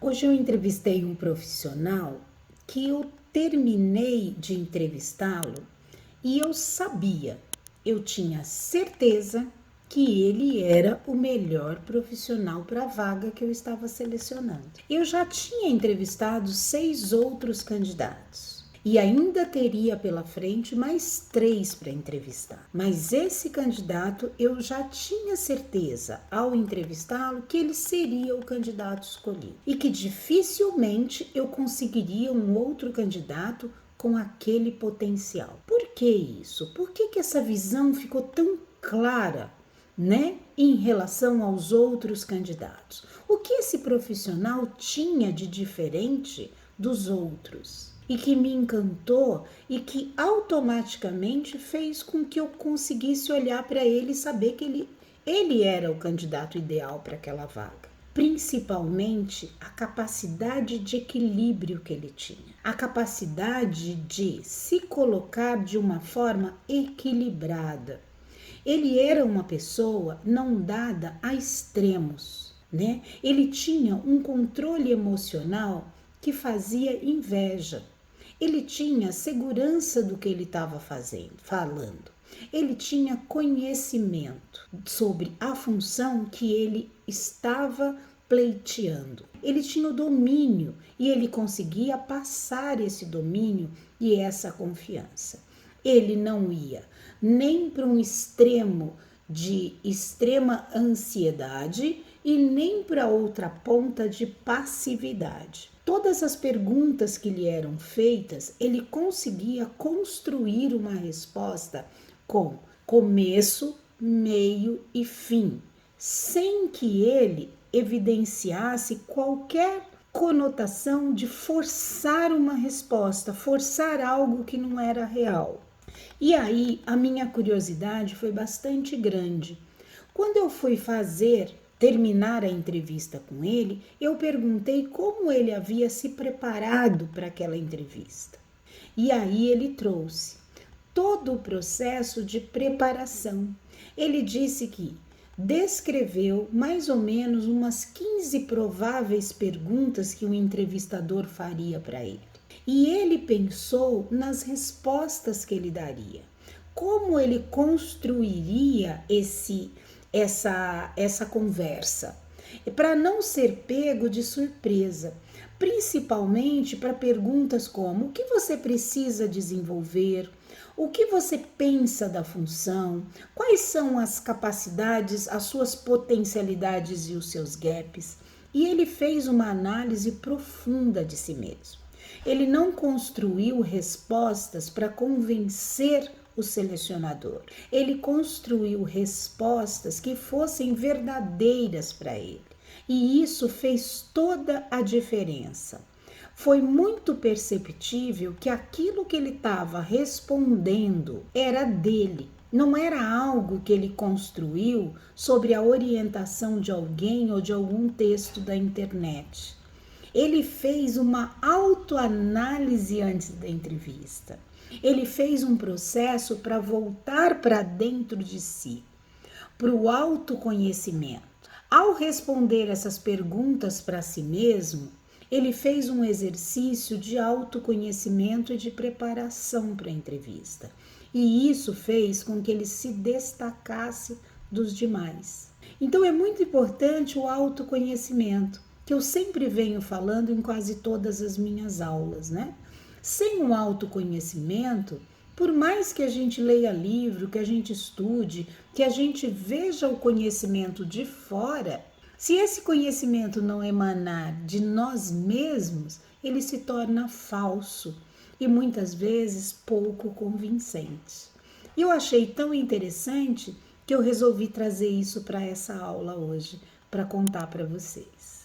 Hoje eu entrevistei um profissional que eu terminei de entrevistá-lo e eu tinha certeza que ele era o melhor profissional para a vaga que eu estava selecionando. Eu já tinha entrevistado 6 outros candidatos e ainda teria pela frente mais 3 para entrevistar. Mas esse candidato eu já tinha certeza ao entrevistá-lo que ele seria o candidato escolhido e que dificilmente eu conseguiria um outro candidato com aquele potencial. Por que isso? Por que essa visão ficou tão clara, né, em relação aos outros candidatos? O que esse profissional tinha de diferente dos outros e que me encantou e que automaticamente fez com que eu conseguisse olhar para ele e saber que ele era o candidato ideal para aquela vaga? Principalmente a capacidade de equilíbrio que ele tinha, a capacidade de se colocar de uma forma equilibrada. Ele era uma pessoa não dada a extremos, né? Ele tinha um controle emocional que fazia inveja. Ele tinha segurança do que ele estava falando. Ele tinha conhecimento sobre a função que ele estava pleiteando. Ele tinha o domínio e ele conseguia passar esse domínio e essa confiança. Ele não ia nem para um extremo de extrema ansiedade e nem para outra ponta de passividade. Todas as perguntas que lhe eram feitas, ele conseguia construir uma resposta com começo, meio e fim, sem que ele evidenciasse qualquer conotação de forçar uma resposta, forçar algo que não era real. E aí a minha curiosidade foi bastante grande. Quando eu fui terminar a entrevista com ele, eu perguntei como ele havia se preparado para aquela entrevista. E aí ele trouxe todo o processo de preparação. Ele disse que descreveu mais ou menos umas 15 prováveis perguntas que o entrevistador faria para ele. E ele pensou nas respostas que ele daria. Como ele construiria essa conversa, para não ser pego de surpresa, principalmente para perguntas como: o que você precisa desenvolver? O que você pensa da função? Quais são as capacidades, as suas potencialidades e os seus gaps? E ele fez uma análise profunda de si mesmo. Ele não construiu respostas para convencer o selecionador. Ele construiu respostas que fossem verdadeiras para ele. E isso fez toda a diferença. Foi muito perceptível que aquilo que ele estava respondendo era dele. Não era algo que ele construiu sobre a orientação de alguém ou de algum texto da internet. Ele fez uma autoanálise antes da entrevista. Ele fez um processo para voltar para dentro de si, para o autoconhecimento. Ao responder essas perguntas para si mesmo, ele fez um exercício de autoconhecimento e de preparação para a entrevista. E isso fez com que ele se destacasse dos demais. Então é muito importante o autoconhecimento, que eu sempre venho falando em quase todas as minhas aulas, né? Sem o autoconhecimento, por mais que a gente leia livro, que a gente estude, que a gente veja o conhecimento de fora, se esse conhecimento não emanar de nós mesmos, ele se torna falso e muitas vezes pouco convincente. E eu achei tão interessante que eu resolvi trazer isso para essa aula hoje, para contar para vocês.